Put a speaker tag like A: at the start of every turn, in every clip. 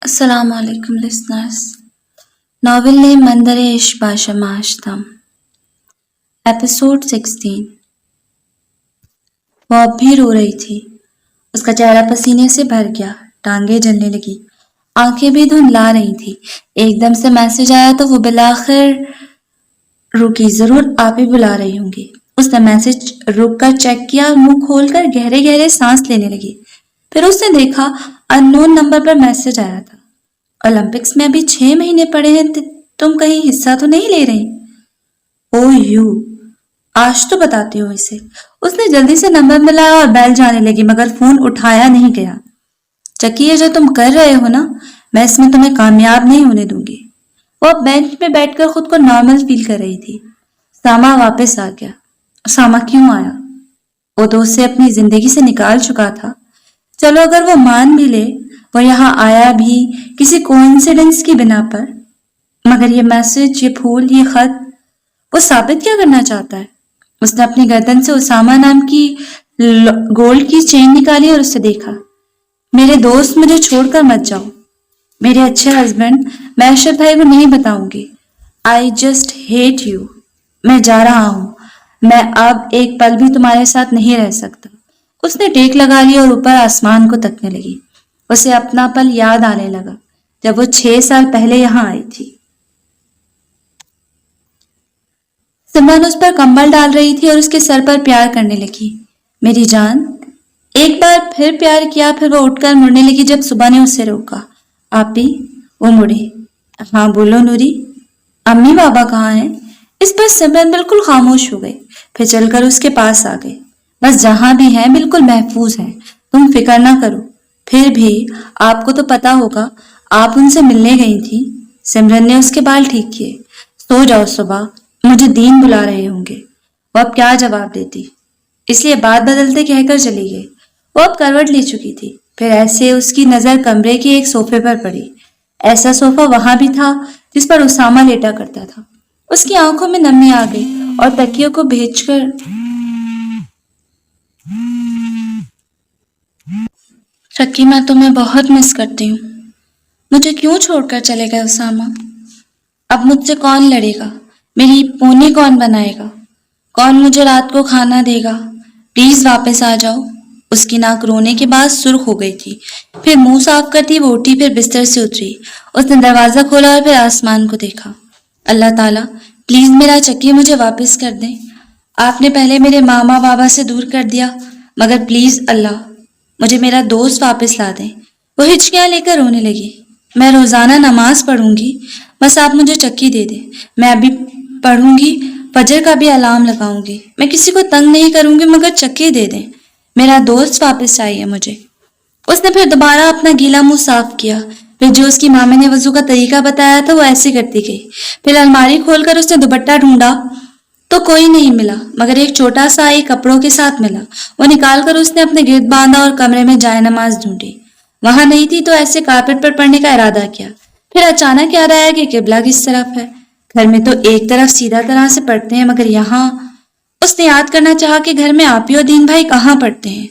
A: السلام علیکم listeners. Novel نے مندر عشق باشماشتم ایپیسوڈ 16. وہ اب بھی رو رہی تھی. اس کا چہرہ پسینے سے بھر گیا, ٹانگیں جلنے لگی, آنکھیں بھی دھندلا رہی تھی. ایک دم سے میسج آیا تو وہ بالآخر رکی, ضرور آپ ہی بلا رہی ہوں گی. اس نے میسج رک کر چیک کیا اور منہ کھول کر گہرے گہرے سانس لینے لگی. پھر اس نے دیکھا ان نون نمبر پر میسج آیا تھا. اولمپکس میں ابھی 6 مہینے پڑے ہیں, تم کہیں حصہ تو نہیں لے رہی؟ او یو, آج تو بتاتی ہوں اسے. اس نے جلدی سے نمبر ملایا اور بیل جانے لگی, مگر فون اٹھایا نہیں گیا. چکی, یہ جو تم کر رہے ہو نا, میں اس میں تمہیں کامیاب نہیں ہونے دوں گی. وہ اب بینچ میں بیٹھ کر خود کو نارمل فیل کر رہی تھی. اسامہ واپس آ گیا. اسامہ کیوں آیا؟ وہ تو اسے اپنی زندگی سے نکال چکا تھا. چلو اگر وہ مان بھی لے, وہ یہاں آیا بھی کسی کوئنسیڈنس کی بنا پر, مگر یہ میسج, یہ پھول, یہ خط, وہ ثابت کیا کرنا چاہتا ہے؟ اس نے اپنی گردن سے اسامہ نام کی گولڈ کی چین نکالی اور اسے دیکھا. میرے دوست, مجھے چھوڑ کر مت جاؤ. میرے اچھے ہسبینڈ, میں ارشد بھائی کو نہیں بتاؤں گی. I just hate you. میں جا رہا ہوں. میں اب ایک پل بھی تمہارے ساتھ نہیں رہ سکتا. اس نے ٹیک لگا لی اور اوپر آسمان کو تکنے لگی. اسے اپنا پل یاد آنے لگا جب وہ 6 سال پہلے یہاں آئی تھی. سمرن اس پر کمبل ڈال رہی تھی اور اس کے سر پر پیار کرنے لگی. میری جان. ایک بار پھر پیار کیا, پھر وہ اٹھ کر مڑنے لگی جب صبح نے اسے روکا. آپی. وہ مڑی. ہاں بولو نوری. امی بابا کہاں ہیں؟ اس پر سمرن بالکل خاموش ہو گئی, پھر چل کر اس کے پاس آ گئی. بس جہاں بھی ہیں بالکل محفوظ ہیں, تم فکر نہ کرو. پھر بھی آپ کو تو پتا ہوگا, آپ ان سے ملنے گئی تھی. سمرن نے اس کے بال ٹھیک کیے. سو جاؤ صبح, مجھے دین بلا رہے ہوں گے. وہ اب کیا جواب دیتی, اس لیے بات بدلتے کہہ کر چلی گئی. وہ اب کروٹ لی چکی تھی. پھر ایسے اس کی نظر کمرے کے ایک صوفے پر پڑی. ایسا صوفہ وہاں بھی تھا جس پر اسامہ لیٹا کرتا تھا. اس کی آنکھوں میں نمی آ گئی اور تکیوں کو بھیج کر چکی, میں تمہیں بہت مس کرتی ہوں. مجھے کیوں چھوڑ کر چلے گئے اسامہ؟ اب مجھ سے کون لڑے گا؟ میری پونی کون بنائے گا؟ کون مجھے رات کو کھانا دے گا؟ پلیز واپس آ جاؤ. اس کی ناک رونے کے بعد سرخ ہو گئی تھی. پھر منہ صاف کرتی وہ اٹھی, پھر بستر سے اتری. اس نے دروازہ کھولا اور پھر آسمان کو دیکھا. اللہ تعالیٰ, پلیز میرا چکی مجھے واپس کر دیں. آپ نے پہلے میرے ماما بابا سے دور کر دیا, مگر پلیز اللہ, مجھے میرا دوست واپس لا دیں. وہ ہچکیاں لے کر رونے لگی. میں روزانہ نماز پڑھوں گی, بس آپ مجھے چکی دے دیں. میں ابھی پڑھوں گی, فجر کا بھی الارم لگاؤں گی. میں کسی کو تنگ نہیں کروں گی, مگر چکی دے دیں. میرا دوست واپس چاہیے مجھے. اس نے پھر دوبارہ اپنا گیلا منہ صاف کیا. پھر جو اس کی مامی نے وضو کا طریقہ بتایا تھا وہ ایسے کرتی گئی. پھر الماری کھول کر اس نے دوپٹہ ڈھونڈا تو کوئی نہیں ملا, مگر ایک چھوٹا سا ایک کپڑوں کے ساتھ ملا. وہ نکال کر اس نے اپنے گرد باندھا اور کمرے میں جائے نماز ڈھونڈی. وہاں نہیں تھی تو ایسے کارپیٹ پر پڑھنے کا ارادہ کیا. پھر اچانک یاد آیا کہ قبلہ کس طرف ہے. گھر میں تو ایک طرف سیدھا طرح سے پڑھتے ہیں, مگر یہاں اس نے یاد کرنا چاہا کہ گھر میں آپی اور دین بھائی کہاں پڑھتے ہیں.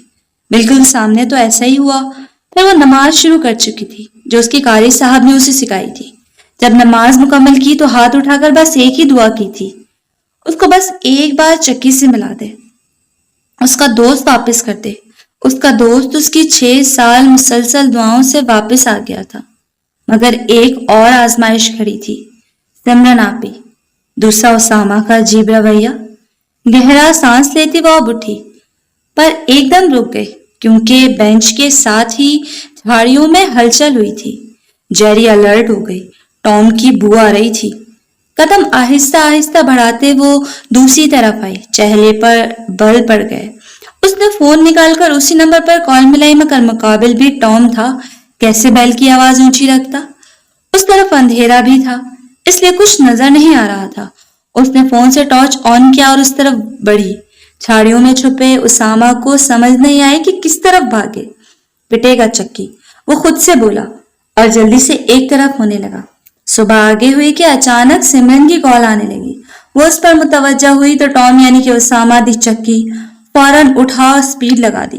A: بالکل سامنے تو ایسا ہی ہوا. پھر وہ نماز شروع کر چکی تھی جو اس کے قاری صاحب نے اسے سکھائی تھی. جب نماز مکمل کی تو ہاتھ اٹھا کر بس ایک ہی دعا کی تھی, اس کو بس ایک بار چکی سے ملا دے, اس کا دوست واپس کر دے. اس کا دوست اس کی 6 سال مسلسل دعاؤں سے واپس آ گیا تھا, مگر ایک اور آزمائش کھڑی تھی. سمرن آپی. دوسرا اسامہ کا عجیب رویہ. گہرا سانس لیتی وہ اب اٹھی, پر ایک دم رک گئی کیونکہ بینچ کے ساتھ ہی جھاڑیوں میں ہلچل ہوئی تھی. جیری الرٹ ہو گئی. ٹام کی بو آ رہی تھی. قدم آہستہ آہستہ بڑھاتے وہ دوسری طرف آئی. چہرے پر بل پڑ گئے. اس نے فون نکال کر اسی نمبر پر کال ملائی, مگر مقابل بھی ٹام تھا. کیسے بیل کی آواز اونچی رکھتا؟ اس طرف اندھیرا بھی تھا, اس لیے کچھ نظر نہیں آ رہا تھا. اس نے فون سے ٹارچ آن کیا اور اس طرف بڑھی. جھاڑیوں میں چھپے اسامہ کو سمجھ نہیں آئی کہ کس طرف بھاگے. پٹے گا چکی, وہ خود سے بولا, اور جلدی سے ایک طرف ہونے لگا. صبح آگے ہوئی کہ اچانک سمرن کی کال آنے لگی. وہ اس پر متوجہ ہوئی تو ٹام یعنی کہ اسامہ دی چکی فوراً اٹھا اور سپیڈ لگا دی.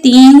A: 3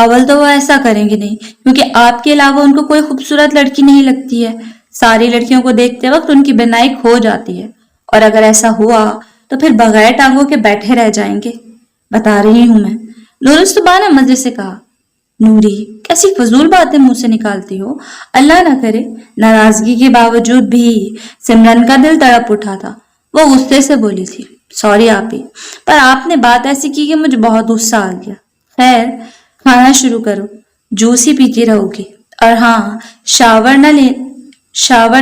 A: اول تو وہ ایسا کریں گے نہیں، کیونکہ آپ کے علاوہ ان کو کوئی خوبصورت لڑکی نہیں لگتی ہے. ساری لڑکیوں کو دیکھتے وقت ان کی بینائی کھو جاتی ہے، اور اگر ایسا ہوا تو پھر بغیر ٹانگوں کے بیٹھے رہ جائیں گے. بتا رہی ہوں میں، نور الصبح نے مزے سے کہا. نوری، کیسی فضول باتیں منہ سے نکالتی ہو. اللہ نہ کرے. ناراضگی کے باوجود بھی سمرن کا دل تڑپ اٹھا تھا. وہ غصے سے بولی تھی، سوری آپ ہی، پر آپ نے بات ایسی کی کہ مجھے بہت غصہ آ گیا. خیر، کھانا شروع کرو، جوس ہی پیتی رہو گی. اور ہاں، شاور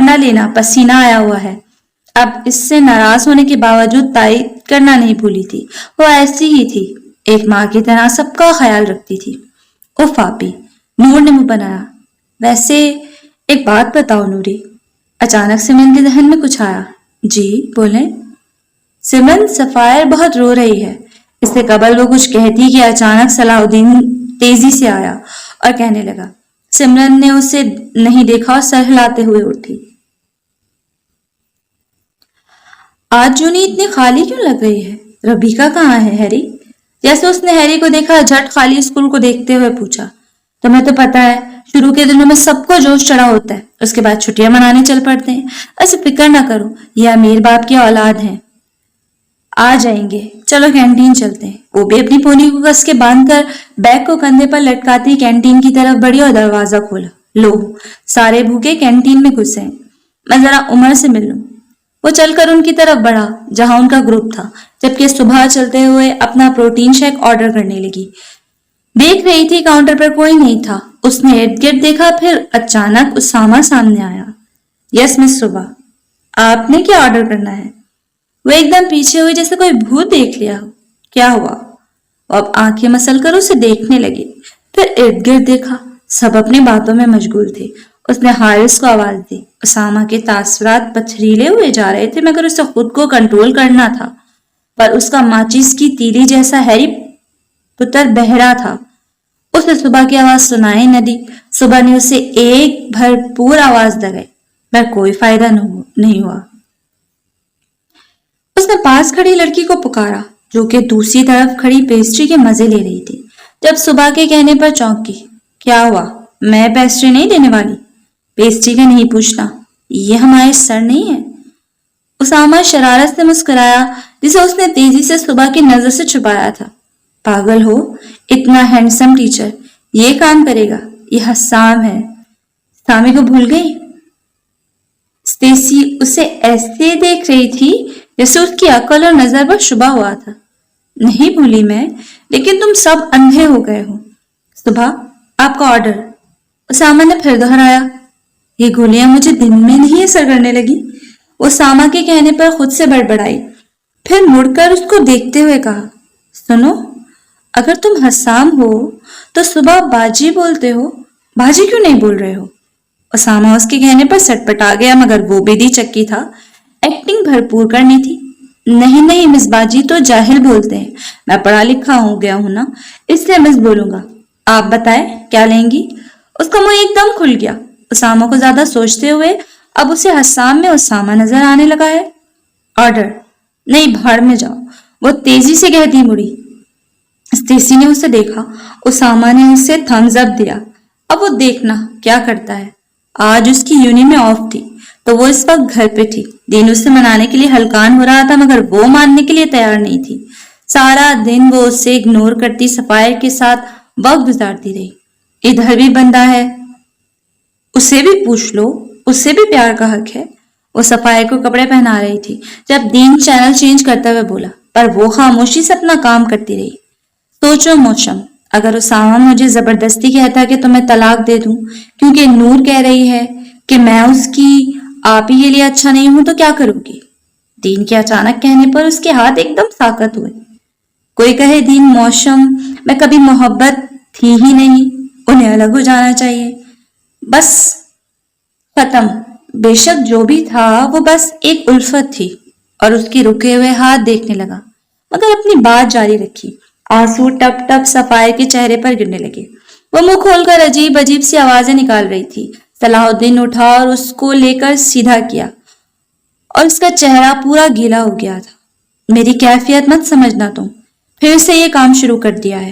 A: نہ لینا، پسینہ آیا ہوا ہے. اب اس سے ناراض ہونے کے باوجود تائید کرنا نہیں بھولی تھی. وہ ایسی ہی تھی، ایک ماں کی طرح سب کا خیال رکھتی تھی. اف آپی، نور نے منہ بنایا. ویسے ایک بات بتاؤ نوری. اچانک سمرن کے ذہن میں کچھ آیا. جی بولیں. سمرن، سفائر بہت رو رہی ہے. اس سے قبل وہ کچھ کہتی کہ اچانک صلاح الدین تیزی سے آیا اور کہنے لگا. سمرن نے اسے نہیں دیکھا اور سر ہلاتے ہوئے اٹھی. آج جونی اتنی خالی کیوں لگ رہی ہے؟ ربیکا کہاں ہے ہیری؟ جیسے اس نے ہیری کو دیکھا، جھٹ خالی اسکول کو دیکھتے ہوئے پوچھا. تمہیں تو پتا ہے، شروع کے دنوں میں سب کو جوش چڑھا ہوتا ہے، اس کے بعد چھٹیاں منانے چل پڑتے ہیں. ایسے فکر نہ کرو، یہ امیر باپ کی اولاد ہیں، آ جائیں گے. چلو کینٹین چلتے ہیں. وہ بھی اپنی پونی کو کس کے باندھ کر بیگ کو کندھے پر لٹکاتی کینٹین کی طرف بڑھی اور دروازہ کھولا. لو، سارے بھوکے کینٹین میں گھسے ہیں. میں ذرا عمر سے مل لوں. وہ چل کر ان کی طرف بڑھا جہاں ان کا گروپ تھا، جبکہ صبح چلتے ہوئے اپنا پروٹین شیک آرڈر کرنے لگی. دیکھ رہی تھی کاؤنٹر پر کوئی نہیں تھا. اس نے ارد گرد دیکھا، پھر اچانک اسامہ سامنے آیا. یس مس صبح، آپ نے کیا آرڈر کرنا ہے؟ وہ ایک دم پیچھے ہوئی جیسے کوئی بھوت دیکھ لیا ہو. کیا ہوا؟ وہ اب آنکھیں مسل کر اسے دیکھنے لگی. پھر ارد گرد دیکھا، سب اپنی باتوں میں مشغول تھے. اس نے حارث کو آواز دی. اسامہ کے تاثرات پتھریلے ہوئے جا رہے تھے، مگر اسے خود کو کنٹرول کرنا تھا. پر اس کا ماچس کی تیلی جیسا ہیری پتر بہرا تھا. اسے صبح کی آواز سنائی نہ دی. صبح نے اسے ایک بھرپور آواز لگائی، پر کوئی فائدہ نہیں ہوا. اس نے پاس کھڑی لڑکی کو پکارا، جو کہ دوسری طرف کھڑی پیسٹری کے مزے لے رہی تھی. جب صبح کے کہنے پر چونکی. کیا ہوا؟ میں پیسٹری نہیں دینے والی. پیسٹری کا نہیں پوچھنا، یہ ہمارے سر نہیں ہے. اسامہ شرارت سے مسکرایا، جسے اس نے تیزی سے صبح کی نظر سے چھپایا تھا. پاگل ہو، اتنا ہینڈسم ٹیچر یہ کام کرے گا؟ یہ حسام ہے. سامی کو بھول گئی؟ اسٹیسی اسے ایسے دیکھ رہی تھی جیسے اس کی عقل اور نظر پر شبہ ہوا تھا. نہیں بھولی میں، لیکن تم سب اندھے ہو گئے ہو. صبح، آپ کا آرڈر. اسامہ نے پھر دہرایا. یہ گولیاں مجھے دن میں نہیں اثر کرنے لگی. اسامہ کے کہنے پر خود سے بڑبڑائی، پھر مڑ کر اس کو دیکھتے ہوئے کہا. سنو، اگر تم حسام ہو تو صبح باجی بولتے ہو، باجی کیوں نہیں بول رہے ہو؟ اسامہ اس کے کہنے پر سٹ پٹا گیا، مگر وہ بھی دی چکی تھا. ایکٹنگ بھرپور کرنی تھی. نہیں نہیں مس باجی تو جاہل بولتے ہیں، میں پڑھا لکھا ہو گیا ہوں نا، اس لیے مس بولوں گا. آپ بتائیں کیا لیں گی؟ اس کا منہ ایک دم کھل گیا. اسامہ کو زیادہ سوچتے ہوئے اب اسے حسام میں اسامہ نظر آنے لگا ہے. آرڈر. نہیں، بھاڑ میں جاؤ، وہ تیزی سے کہتی مڑی. اسٹیسی نے اسے دیکھا. اسامہ نے اسے تھمز اپ دیا. اب وہ دیکھنا کیا کرتا ہے. آج اس کی یونی میں آف تھی، تو وہ اس وقت گھر پہ تھی. دین اسے منانے کے لیے ہلکان ہو رہا تھا، مگر وہ ماننے کے لیے تیار نہیں تھی. سارا دن وہ اسے اگنور کرتی سفائر کے ساتھ وقت گزارتی رہی. ادھر بھی بندہ ہے، اسے بھی پوچھ لو، اسے بھی پیار کا حق ہے. وہ سفائر کو کپڑے پہنا رہی تھی جب دین چینل چینج کرتے ہوئے بولا، پر وہ خاموشی سے اپنا کام کرتی رہی. سوچو موشم، اگر اسامہ مجھے زبردستی کہتا کہ تمہیں طلاق دے دوں کیونکہ نور کہہ رہی ہے کہ میں اس کی آپ ہی کے لیے اچھا نہیں ہوں، تو کیا کروں گی؟ دین کے اچانک کہنے پر اس کے ہاتھ ایک دم ساکت ہوئے. کوئی کہے دین موشم میں کبھی محبت تھی ہی نہیں، انہیں الگ ہو جانا چاہیے. بس ختم. بے شک جو بھی تھا وہ بس ایک الفت تھی. اور اس کی رکے ہوئے ہاتھ دیکھنے لگا، مگر اپنی بات جاری رکھی. آنسو ٹپ ٹپ صفائر کے چہرے پر گرنے لگے. وہ منہ کھول کر عجیب عجیب سی آوازیں نکال رہی تھی. صلاح الدین اٹھا اور اس کو لے کر سیدھا کیا، اور اس کا چہرہ پورا گیلا ہو گیا تھا. میری کیفیت مت سمجھنا تم، پھر سے یہ کام شروع کر دیا ہے.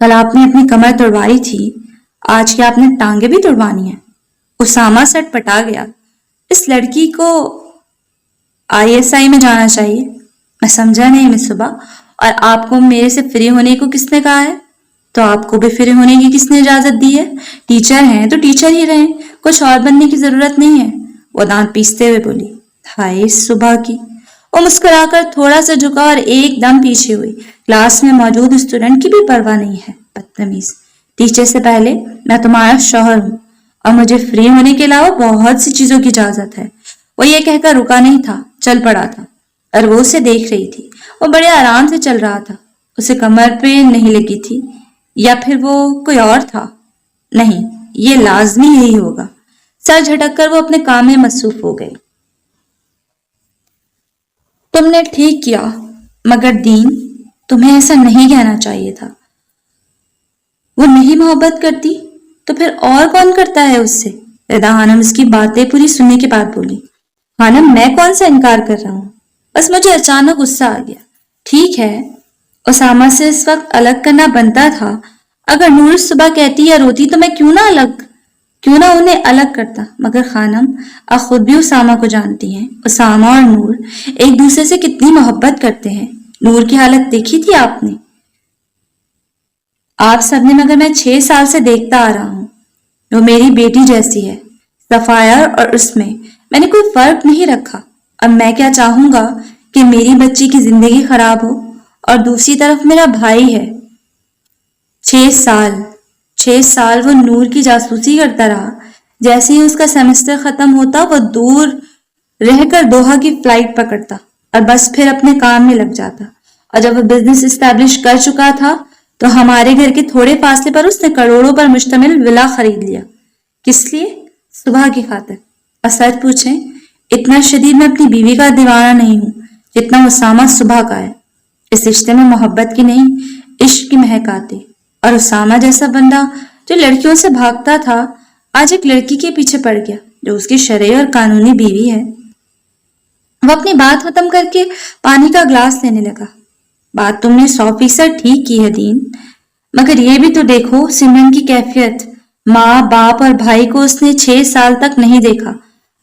A: کل آپ نے اپنی کمر توڑوائی تھی، آج کیا آپ نے ٹانگیں بھی توڑوانی ہیں؟ اسامہ سٹ پٹا گیا۔ اس لڑکی کو ISI میں جانا چاہیے۔ میں سمجھا نہیں مصبا، اور آپ کو میرے سے فری ہونے کو کس نے کہا ہے؟ تو آپ کو بھی فری ہونے کی کس نے اجازت دی ہے؟ ٹیچر ہیں تو ٹیچر ہی رہیں، کچھ اور بننے کی ضرورت نہیں ہے، وہ دانت پیستے ہوئے بولی۔ ہائے صبح کی! وہ مسکرا کر تھوڑا سا جھکا اور ایک دم پیچھے ہوئی۔ کلاس میں موجود اسٹوڈنٹ کی بھی پرواہ نہیں ہے، بدتمیز! ٹیچر سے پہلے میں تمہارا شوہر ہوں اور مجھے فری ہونے کے علاوہ بہت سی چیزوں کی اجازت ہے۔ وہ یہ کہہ کر رکا نہیں تھا، چل پڑا تھا، اور وہ اسے دیکھ رہی تھی۔ وہ بڑے آرام سے چل رہا تھا، اسے کمر پہ نہیں لگی تھی، یا پھر وہ کوئی اور تھا؟ نہیں، یہ لازمی یہی ہوگا۔ سر جھٹک کر وہ اپنے کام میں مصروف ہو گئی۔ تم نے ٹھیک کیا، مگر دین، تمہیں ایسا نہیں کہنا چاہیے تھا۔ وہ نہیں محبت کرتی تو پھر اور کون کرتا ہے اس سے؟ رضا خانم اس کی باتیں پوری سننے کے بعد بولی۔ خانم، میں کون سا انکار کر رہا ہوں، بس مجھے اچانک غصہ آ گیا۔ ٹھیک ہے، اسامہ سے اس وقت الگ کرنا بنتا تھا۔ اگر نور صبح کہتی یا روتی تو میں کیوں نہ انہیں الگ کرتا، مگر خانم، آپ خود بھی اسامہ کو جانتی ہیں۔ اسامہ اور نور ایک دوسرے سے کتنی محبت کرتے ہیں۔ نور کی حالت دیکھی تھی آپ نے؟ آپ سب نے، مگر میں 6 سال سے دیکھتا آ رہا ہوں۔ وہ میری بیٹی جیسی ہے، صفائر اور اس میں نے کوئی فرق نہیں رکھا۔ اب میں کیا چاہوں گا کہ میری بچی کی زندگی خراب ہو، اور دوسری طرف میرا بھائی ہے۔ 6 سال وہ نور کی جاسوسی کرتا رہا۔ جیسے ہی اس کا سیمسٹر ختم ہوتا، وہ دور رہ کر دوحہ کی فلائٹ پکڑتا اور بس پھر اپنے کام میں لگ جاتا۔ اور جب وہ بزنس اسٹیبلش کر چکا تھا تو ہمارے گھر کے تھوڑے فاصلے پر اس نے کروڑوں پر مشتمل ولا خرید لیا۔ کس لیے؟ صبح کی خاطر۔ اور سچ پوچھیں، اتنا شدید میں اپنی بیوی کا دیوانہ نہیں ہوں جتنا اسامہ صبح کا ہے۔ اس رشتے میں محبت کی نہیں، عشق کی مہک آتی۔ اور اسامہ جیسا بندہ جو لڑکیوں سے بھاگتا تھا، آج ایک لڑکی کے پیچھے پڑ گیا جو اس کی شرعی اور قانونی بیوی ہے۔ وہ اپنی بات ختم کر کے پانی کا گلاس لینے لگا۔ بات تم نے 100% ٹھیک کی ہے دین، مگر یہ بھی تو دیکھو سمرن کی کیفیت۔ ماں باپ اور بھائی کو اس نے 6 سال تک نہیں دیکھا۔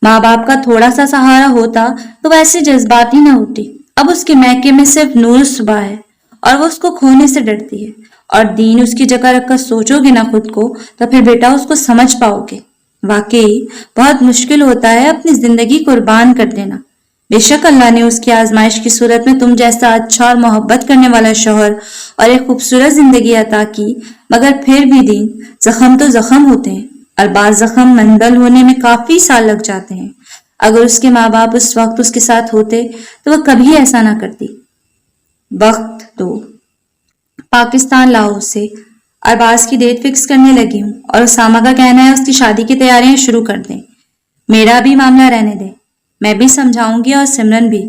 A: ماں باپ کا تھوڑا سا سہارا ہوتا تو ویسے جذباتی نہ ہوتی۔ اب اس کے میکے میں صرف نور صبح ہے، اور وہ اس کو کھونے سے ڈرتی ہے۔ اور دین، اس کی جگہ رکھ کر سوچو گے نا خود کو، تو پھر بیٹا اس کو سمجھ پاؤ گے۔ واقعی بہت مشکل ہوتا ہے اپنی زندگی قربان کر دینا۔ بے شک اللہ نے اس کی آزمائش کی صورت میں تم جیسا اچھا اور محبت کرنے والا شوہر اور ایک خوبصورت زندگی عطا کی، مگر پھر بھی دین، زخم تو زخم ہوتے ہیں، اور بعض زخم مندل ہونے میں کافی سال لگ جاتے ہیں۔ اگر اس کے ماں باپ اس وقت اس کے ساتھ ہوتے تو وہ کبھی ایسا نہ کرتی۔ وقت دو، پاکستان لاؤ اسے۔ ارباز کی ڈیٹ فکس کرنے لگی ہوں، اور اسامہ کا کہنا ہے اس کی شادی کی تیاریاں شروع کر دیں۔ میرا بھی معاملہ رہنے دیں، میں بھی سمجھاؤں گی، اور سمرن بھی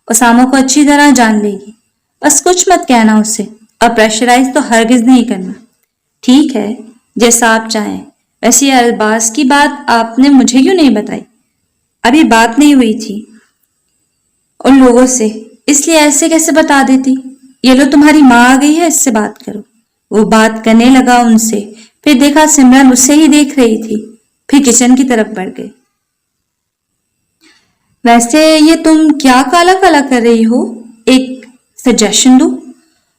A: اسامہ کو اچھی طرح جان لے گی۔ بس کچھ مت کہنا اسے، اور پریشرائز تو ہرگز نہیں کرنا۔ ٹھیک ہے، جیسا آپ چاہیں۔ ویسے ارباز کی بات آپ نے مجھے کیوں نہیں بتائی؟ ابھی بات نہیں ہوئی تھی ان لوگوں سے، اس لیے ایسے کیسے بتا دیتی؟ یہ لو تمہاری ماں آ گئی ہے، اس سے بات کرو۔ وہ بات کرنے لگا ان سے، پھر دیکھا سمرن اسے ہی دیکھ رہی تھی، پھر کچن کی طرف بڑھ گئے۔ ویسے یہ تم کیا کالا کالا کر رہی ہو؟ ایک سجیشن دو؟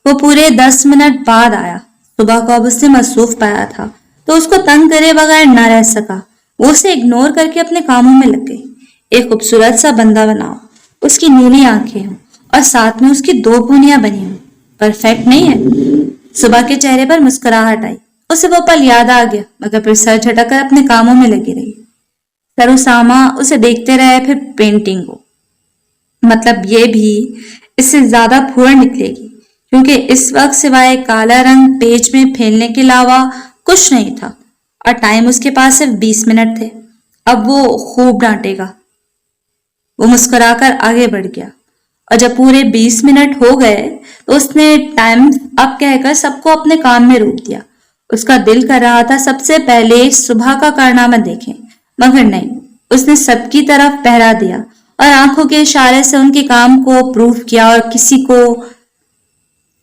A: وہ پورے 10 منٹ بعد آیا۔ صبح کو اب اس نے مصروف پایا تھا تو اس کو تنگ کرے بغیر نہ رہ سکا۔ وہ اسے اگنور کر کے اپنے کاموں میں لگ گئی۔ ایک خوبصورت سا بندہ بناؤ، اس کی نیلی آنکھیں ہوں اور ساتھ میں اس کی 2 پونیاں بنی ہوں۔ پرفیکٹ نہیں ہے؟ صبح کے چہرے پر مسکراہٹ آئی۔ اسے وہ پل یاد آ گیا، مگر پھر سر جھٹک کر اپنے کاموں میں لگی رہی۔ سر اسامہ اسے دیکھتے رہے، پھر پینٹنگ کو، مطلب یہ بھی اس سے زیادہ پھوڑ نکلے گی، کیونکہ اس وقت سوائے کالا رنگ پیج میں پھیلنے کے علاوہ کچھ نہیں تھا، اور ٹائم اس کے پاس صرف 20 منٹ تھے۔ اب وہ خوب ڈانٹے گا۔ وہ مسکرا کر آگے بڑھ گیا، اور جب پورے 20 منٹ ہو گئے تو اس نے ٹائم اب کہہ کر سب کو اپنے کام میں روک دیا۔ اس کا دل کر رہا تھا سب سے پہلے صبح کا کارنامہ دیکھیں، مگر نہیں، اس نے سب کی طرف پہرا دیا اور آنکھوں کے اشارے سے ان کے کام کو اپروو کیا، اور کسی کو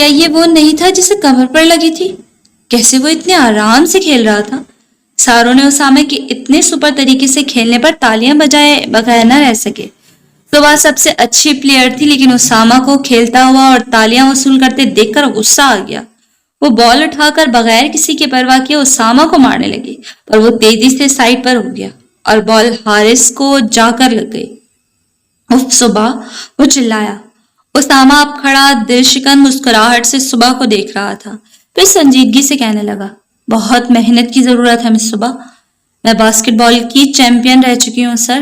A: کیا یہ وہ نہیں تھا جسے کمر پر لگی تھی؟ کیسے وہ اتنے آرام سے کھیل رہا تھا؟ ساروں نے اسامہ کے اتنے سپر طریقے سے کھیلنے پر تالیاں بجائے بغیر نہ رہ سکے۔ صبح سب سے اچھی پلیئر تھی، لیکن اسامہ کو کھیلتا ہوا اور تالیاں وصول کرتے دیکھ کر غصہ آ گیا۔ وہ بال اٹھا کر بغیر کسی کی پرواہ کیے اسامہ کو مارنے لگی، پر وہ تیزی سے سائڈ پر ہو گیا اور بال حارث کو جا کر لگ گئی۔ اف صبح! وہ چلایا۔ اسامہ اب کھڑا دل شکن مسکراہٹ سے صبح کو دیکھ رہا تھا، پھر سنجیدگی سے کہنے لگا، بہت محنت کی ضرورت ہے مس صبح۔ میں باسکٹ بال کی چیمپئن رہ چکی ہوں سر۔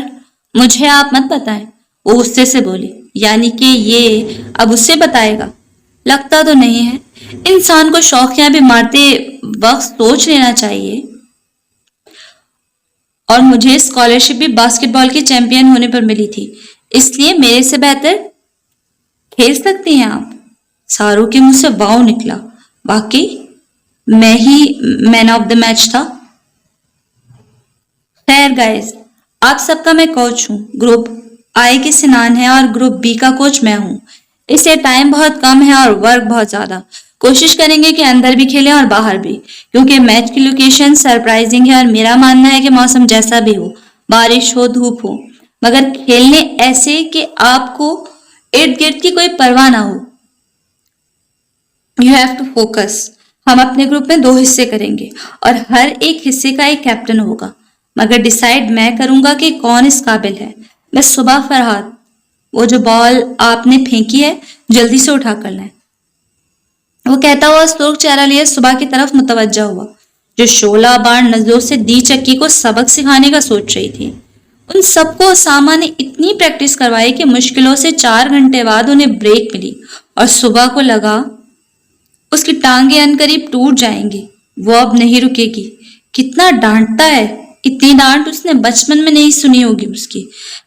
A: مجھے آپ مت بتائیں۔ وہ غصے سے بولی، یعنی کہ یہ اب اسے بتائے گا؟ لگتا تو نہیں ہے۔ انسان کو شوقیاں بھی مارتے وقت سوچ لینا چاہیے۔ اور مجھے اسکالرشپ بھی باسکٹ بال کی چیمپئن ہونے پر ملی تھی، اس لیے میرے سے بہتر کھیل سکتی ہیں آپ؟ سارو کے منہ سے واؤ نکلا۔ واقعی میں ہی مین آف دا میچ تھا۔ خیر گائز، آپ سب کا میں کوچ ہوں۔ گروپ آئی کے سنان ہے اور گروپ بی کا کوچ میں ہوں، اس لیے ٹائم بہت کم ہے اور ورک بہت زیادہ۔ کوشش کریں گے کہ اندر بھی کھیلیں اور باہر بھی، کیونکہ میچ کی لوکیشن سرپرائزنگ ہے اور میرا ماننا ہے کہ موسم جیسا بھی ہو، بارش ہو دھوپ ہو، مگر کھیلنے ایسے کہ آپ کو ارد گرد کی کوئی پرواہ نہ ہو۔ You have to focus. ہم اپنے گروپ میں 2 حصے کریں گے اور ہر ایک حصے کا ایک کیپٹن ہوگا، مگر ڈیسائیڈ میں کروں گا کہ کون اس قابل ہے۔ بس صبح فرحات، وہ جو بال آپ نے پھینکی ہے جلدی سے اٹھا کر لیں۔ وہ کہتا ہوا سرخ چہرہ لیے صبح کی طرف متوجہ ہوا، جو شعلہ بار نظروں سے دی چکی کو سبق سکھانے کا سوچ رہی تھی۔ ان سب کو اسامہ نے اتنی پریکٹس کروائی کہ مشکلوں سے 4 گھنٹے بعد انہیں بریک ملی اور صبح کو لگا اس کی ٹانگیں عنقریب ٹوٹ جائیں گی۔ وہ اب نہیں رکے گی۔ کتنا ڈانٹتا ہے! اتنی ڈانٹ اس نے بچپن میں نہیں سنی ہوگی اس کی،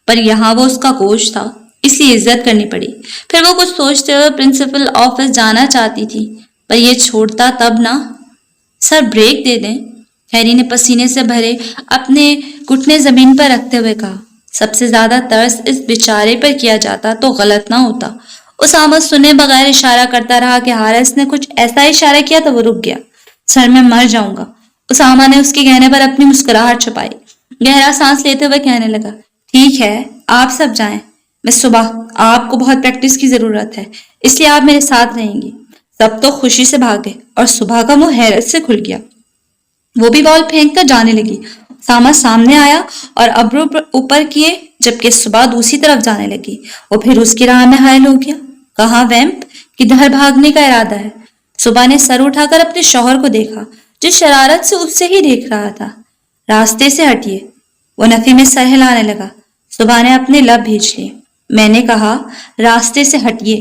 A: پر یہاں وہ اس کا کوچ تھا، اس لیے عزت کرنی پڑی۔ پھر وہ کچھ سوچتے ہوئے پرنسپل آفس جانا چاہتی تھی، پر یہ چھوڑتا تب نہ۔ سر بریک دے دیں، ہیری نے پسینے سے بھرے اپنے گھٹنے زمین پر رکھتے ہوئے کہا۔ سب سے زیادہ ترس اس بیچارے پر کیا جاتا تو غلط نہ ہوتا۔ اسامہ سنے بغیر اشارہ کرتا رہا کہ حارث نے کچھ ایسا اشارہ کیا تو وہ رک گیا۔ سر میں مر جاؤں گا۔ اسامہ نے اس کے کہنے پر اپنی مسکراہٹ چھپائی، گہرا سانس لیتے ہوئے کہنے لگا، ٹھیک ہے آپ سب جائیں، میں صبح آپ کو بہت پریکٹس کی ضرورت ہے، اس لیے آپ میرے ساتھ رہیں گی۔ سب تو خوشی سے بھاگے اور صبح کا منہ حیرت سے کھل گیا۔ وہ بھی بال پھینک کر جانے لگی۔ اسامہ سامنے آیا اور ابرو اوپر کیے، جبکہ صبح دوسری طرف جانے لگی۔ وہ پھر اس کی راہ میں حائل ہو گیا۔ کہاں ویمپ؟ کدھر بھاگنے کا ارادہ ہے؟ صبح نے سر اٹھا کر اپنے شوہر کو دیکھا، جو شرارت سے اس سے ہی دیکھ رہا تھا۔ راستے سے ہٹیے۔ وہ نفی میں سر ہلانے لگا۔ صبح نے اپنے لب بھیج لیے۔ میں نے کہا راستے سے ہٹیے۔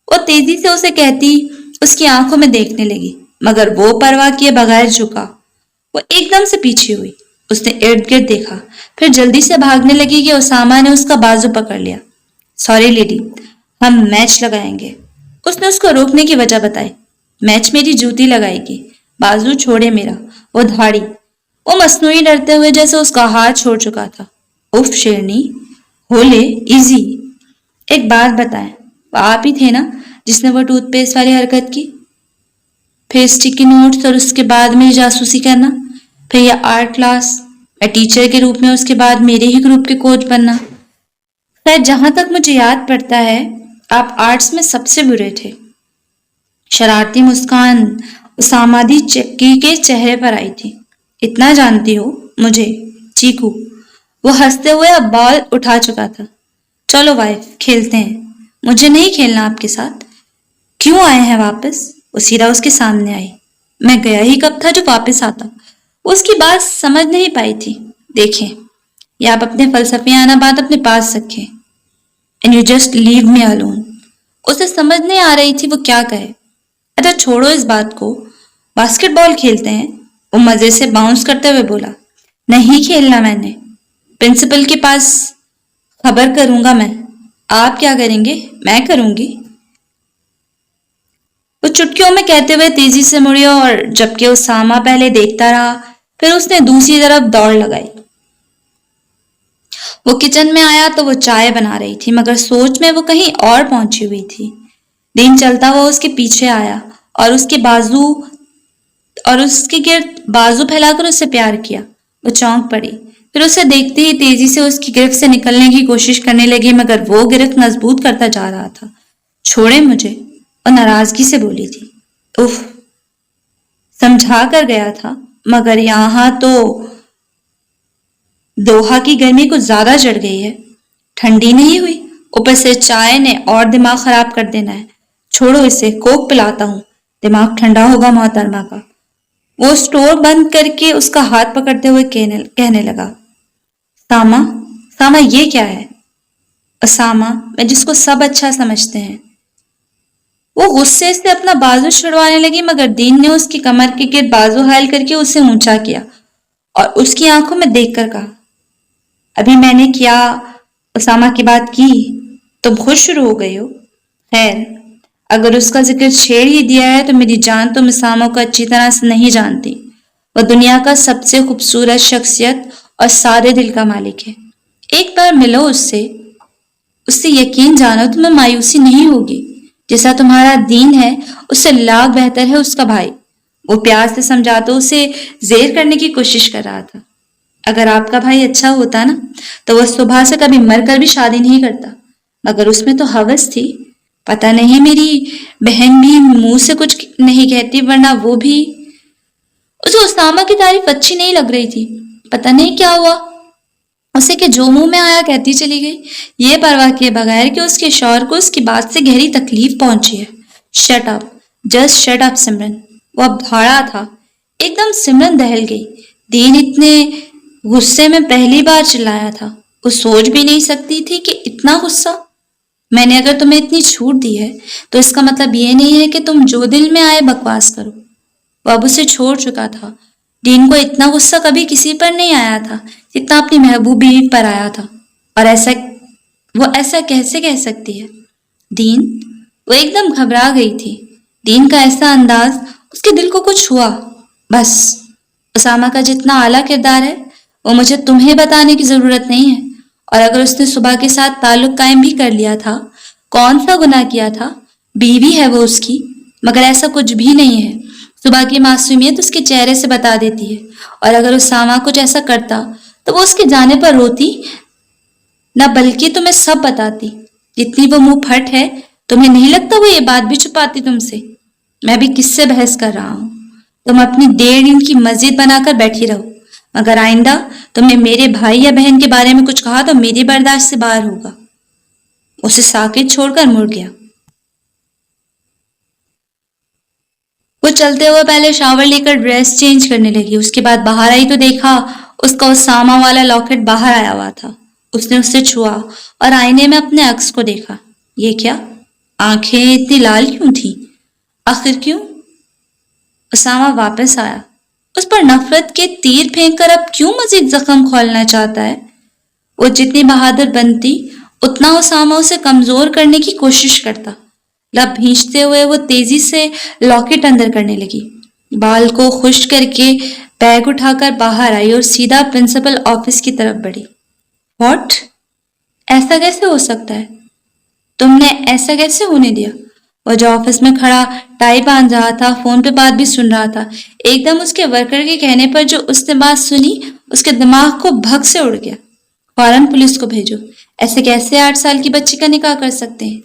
A: وہ تیزی سے اسے کہتی اس کی آنکھوں میں دیکھنے لگی، مگر وہ پرواہ کیے بغیر جھکا۔ وہ ایک دم سے پیچھے ہوئی۔ اس نے ارد گرد دیکھا، پھر جلدی سے بھاگنے لگی کہ اسامہ نے اس کا بازو پکڑ لیا۔ سوری لیڈی، ہم میچ لگائیں گے۔ اس نے اس کو روکنے کی وجہ بتائی۔ میچ میری جوتی لگائے گی، بازو چھوڑے میرا۔ وہ دھاڑی۔ وہ مصنوعی ڈرتے ہوئے جیسے اس کا ہاتھ چھوڑ چکا تھا۔ اف شیرنی، ہولے ایزی۔ ایک بات بتائیں، وہ آپ ہی تھے نا جس نے وہ ٹوتھ پیسٹ والی حرکت کی؟ پھر اسٹیکی نوٹس اور اس کے بعد میری جاسوسی کرنا، پھر یہ آرٹ کلاس، میں ٹیچر کے روپ میں اس کے بعد میرے ہی گروپ کے کوچ بننا۔ خیر جہاں تک مجھے یاد پڑتا ہے آپ آرٹس میں سب سے برے تھے۔ شرارتی مسکان اسامہ دی چکی کے چہرے پر آئی تھی۔ اتنا جانتی ہو مجھے؟ چیکو۔ وہ ہنستے ہوئے اب بال اٹھا چکا تھا۔ چلو وائف کھیلتے ہیں۔ مجھے نہیں کھیلنا آپ کے ساتھ۔ کیوں آئے ہیں واپس؟ وہ سیدھا اس کے سامنے آئی۔ میں گیا ہی کب تھا جو واپس آتا؟ وہ اس کی بات سمجھ نہیں پائی تھی۔ دیکھیں، یا آپ اپنے فلسفیانہ بات اپنے پاس رکھیں، and you just leave me alone۔ اسے سمجھ نہیں آ رہی تھی وہ کیا کہے۔ اچھا چھوڑو اس بات کو، باسکٹ بال کھیلتے ہیں۔ وہ مزے سے باؤنس کرتے ہوئے بولا۔ نہیں کھیلنا میں نے، پرنسپل کے پاس خبر کروں گا میں۔ آپ کیا کریں گے؟ میں کروں گی۔ وہ چٹکیوں میں کہتے ہوئے تیزی سے مڑی اور جبکہ اسامہ پہلے دیکھتا رہا، پھر اس نے دوسری طرف دوڑ لگائی۔ وہ کچن میں آیا تو وہ چائے بنا رہی تھی، مگر سوچ میں وہ کہیں اور پہنچی ہوئی تھی۔ دین چلتا ہوا اس کے پیچھے آیا اور اس کے گرد بازو پھیلا کر اسے پیار کیا۔ وہ چونک پڑی، پھر اسے دیکھتے ہی تیزی سے اس کی گرفت سے نکلنے کی کوشش کرنے لگی، مگر وہ گرفت مضبوط کرتا جا رہا تھا۔ چھوڑے مجھے، اور ناراضگی سے بولی تھی۔ اف، سمجھا کر گیا تھا، مگر یہاں تو دوحہ کی گرمی کچھ زیادہ چڑھ گئی ہے، ٹھنڈی نہیں ہوئی، اوپر سے چائے نے اور دماغ خراب کر دینا ہے۔ چھوڑو اسے، کوک پلاتا ہوں، دماغ ٹھنڈا ہوگا محترمہ کا۔ وہ سٹور بند کر کے اس کا ہاتھ پکڑتے ہوئے کہنے لگا، ساما یہ کیا ہے؟ اسامہ، میں جس کو سب اچھا سمجھتے ہیں۔ وہ غصے سے اپنا بازو چھڑوانے لگی، مگر دین نے اس کی کمر کے گرد بازو حائل کر کے اسے اونچا کیا اور اس کی آنکھوں میں دیکھ کر کہا، ابھی میں نے کیا اسامہ کی بات کی؟ تم خود شروع ہو گئی ہو۔ خیر، اگر اس کا ذکر چھیڑ ہی دیا ہے تو میری جان تم اسامہ کو اچھی طرح سے نہیں جانتی۔ وہ دنیا کا سب سے خوبصورت شخصیت اور سارے دل کا مالک ہے۔ ایک بار ملو اس سے یقین جانو تمہیں مایوسی نہیں ہوگی۔ جیسا تمہارا دین ہے اس سے لاکھ بہتر ہے اس کا بھائی۔ وہ پیار سے سمجھاتے اسے زیر کرنے کی کوشش کر رہا تھا۔ اگر آپ کا بھائی اچھا ہوتا نا تو وہ صبح سے کبھی مر کر بھی شادی نہیں کرتا، مگر اس میں تو ہوس تھی۔ پتہ نہیں میری بہن بھی منہ سے کچھ نہیں کہتی، ورنہ وہ بھی۔ اسے اسامہ کی تعریف اچھی نہیں لگ رہی تھی، پتہ نہیں کیا ہوا اسے کہ جو منہ میں آیا کہتی چلی گئی، یہ پرواہ کیے بغیر کہ اس کے شوہر کو اس کی بات سے گہری تکلیف پہنچی ہے۔ Shut up, just shut up Simran. وہ اب بھاڑا تھا، ایک دم سمرن دہل گئی۔ دین اتنے غصے میں پہلی بار چلایا تھا، وہ سوچ بھی نہیں سکتی تھی کہ اتنا غصہ۔ میں نے اگر تمہیں اتنی چھوٹ دی ہے تو اس کا مطلب یہ نہیں ہے کہ تم جو دل میں آئے بکواس کرو۔ وہ اب اسے چھوڑ چکا تھا۔ دین کو اتنا غصہ کبھی کسی پر نہیں آیا تھا جتنا اپنی محبوب بیوی پر آیا تھا، اور وہ ایسا کیسے کہہ سکتی ہے؟ دین، وہ ایک دم گھبرا گئی تھی۔ دین کا ایسا انداز اس کے دل کو کچھ ہوا۔ بس، اسامہ کا جتنا اعلیٰ کردار ہے وہ مجھے تمہیں بتانے کی ضرورت نہیں ہے، اور اگر اس نے صبح کے ساتھ تعلق قائم بھی کر لیا تھا، کون سا گناہ کیا تھا؟ بیوی ہے وہ اس کی، مگر ایسا کچھ بھی نہیں ہے۔ صبح کی معصومیت اس کے چہرے سے بتا دیتی ہے، اور اگر اسامہ کچھ ایسا کرتا تو وہ اس کے جانے پر روتی نہ، بلکہ تمہیں سب بتاتی۔ جتنی وہ منہ پھٹ ہے، تمہیں نہیں لگتا وہ یہ بات بھی چھپاتی تم سے؟ میں بھی کس سے بحث کر رہا ہوں؟ تم اپنی 1.5 انچ کی مسجد بنا کر بیٹھی رہو، مگر آئندہ تم نے میرے بھائی یا بہن کے بارے میں کچھ کہا تو میری برداشت سے باہر ہوگا۔ اسے ساکت چھوڑ کر مڑ گیا۔ وہ چلتے ہوئے پہلے شاور لے کر ڈریس چینج کرنے لگی، اس کے بعد باہر آئی تو دیکھا اس کا اسامہ والا لاکٹ باہر آیا ہوا تھا۔ اس نے اسے چھوا اور آئینے میں اپنے عکس کو دیکھا۔ یہ کیا؟ آنکھیں اتنی لال کیوں تھی؟ آخر کیوں؟ اسامہ واپس آیا۔ اس پر نفرت کے تیر پھینک کر اب کیوں مزید زخم کھولنا چاہتا ہے؟ وہ جتنی بہادر بنتی اتنا اسامہ اسے کمزور کرنے کی کوشش کرتا۔ لب بھینچتے ہوئے وہ تیزی سے لاکٹ اندر کرنے لگی، بال کو خشک کر کے بیگ اٹھا کر باہر آئی اور سیدھا پرنسپل آفس کی طرف بڑھی۔ واٹ؟ ایسا کیسے ہو سکتا ہے؟ تم نے ایسا کیسے ہونے دیا؟ وہ جو آفس میں کھڑا ٹائی باندھ رہا تھا، فون پہ بات بھی سن رہا تھا، ایک دم اس کے ورکر کے کہنے پر جو اس نے بات سنی اس کے دماغ کو بھگ سے اڑ گیا۔ فوراً پولیس کو بھیجو، ایسے کیسے 8 سال کی بچی کا نکاح کر سکتے ہیں؟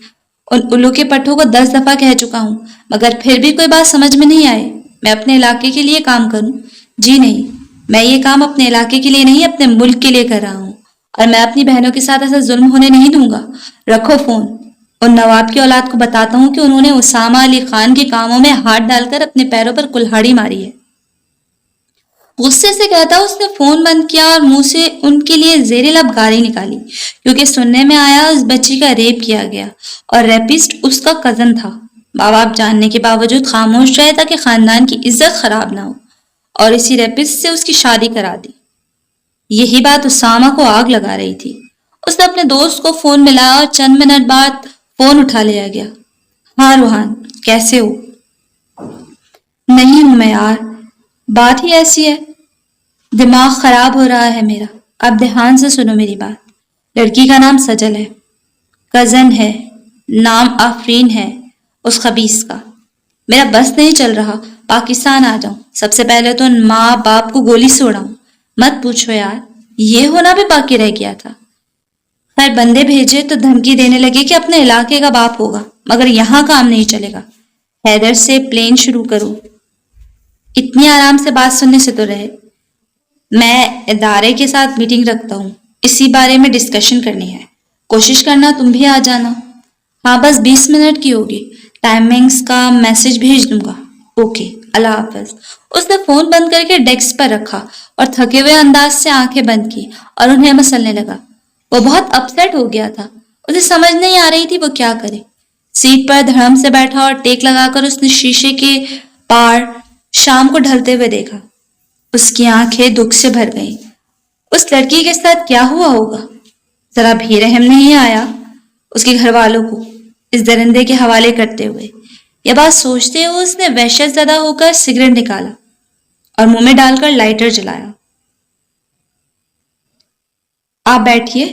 A: ان الو کے پٹھوں کو 10 دفعہ کہہ چکا ہوں، مگر پھر بھی کوئی بات سمجھ میں نہیں آئے۔ میں اپنے علاقے کے لیے کام کروں؟ جی نہیں، میں یہ کام اپنے علاقے کے لیے نہیں اپنے ملک کے لیے کر رہا ہوں، اور میں اپنی بہنوں کے ساتھ ایسا ظلم ہونے نہیں دوں گا۔ رکھو فون۔ ان نواب کی اولاد کو بتاتا ہوں کہ انہوں نے اسامہ علی خان کے کاموں میں ہاتھ ڈال کر اپنے پیروں پر کلہاڑی ماری ہے۔ غصے سے کہتا اس نے فون بند کیا اور منہ سے ان کے لیے زیر لب گالی نکالی، کیونکہ سننے میں آیا اس بچی کا ریپ کیا گیا اور ریپسٹ اس کا کزن تھا۔ ماں باپ جاننے کے باوجود خاموش رہے تاکہ خاندان کی عزت خراب نہ ہو، اور اسی ریپسٹ سے اس کی شادی کرا دی۔ یہی بات اسامہ کو آگ لگا رہی تھی۔ اس نے اپنے دوست کو فون ملایا اور چند منٹ بعد فون اٹھا لیا گیا۔ ہاں روحان، کیسے ہو؟ نہیں ہوں میں یار، بات ہی ایسی ہے، دماغ خراب ہو رہا ہے میرا۔ اب دھیان سے سنو میری بات۔ لڑکی کا نام سجل ہے، کزن ہے، نام آفرین ہے، اس خبیث کا. میرا بس نہیں چل رہا پاکستان آ جاؤں، سب سے پہلے تو ان ماں باپ کو گولی سے اڑاؤں. مت پوچھو یار، یہ ہونا بھی باقی رہ گیا تھا. خیر بندے بھیجے تو دھمکی دینے لگے کہ اپنے علاقے کا باپ ہوگا، مگر یہاں کام نہیں چلے گا. حیدر سے پلین شروع کرو. اتنی آرام سے بات سننے سے تو رہے. میں ادارے کے ساتھ میٹنگ رکھتا ہوں، اسی بارے میں ڈسکشن کرنی ہے. کوشش کرنا تم بھی آ جانا. ہاں بس 20 منٹ کی ہوگی، ٹائمنگز کا میسج بھیج دوں گا. اوکے اللہ حافظ. اس نے فون بند کر کے ڈیسک پر رکھا اور تھکے ہوئے انداز سے آنکھیں بند کی اور انہیں مسلنے لگا. وہ بہت اپسیٹ ہو گیا تھا. اسے سمجھ نہیں آ رہی تھی وہ کیا کرے. سیٹ پر دھڑم سے بیٹھا اور ٹیک لگا کر اس نے شیشے کے پار شام کو ڈھلتے ہوئے دیکھا. اس کی آنکھیں دکھ سے بھر گئیں. اس لڑکی کے ساتھ کیا ہوا ہوگا؟ ذرا بھی رحم نہیں آیا اس کے گھر والوں کو اس درندے کے حوالے کرتے ہوئے. یہ بات سوچتے ہوئے اس نے وحشت زدہ ہو کر سگریٹ نکالا اور منہ میں ڈال کر لائٹر جلایا. آپ بیٹھیے،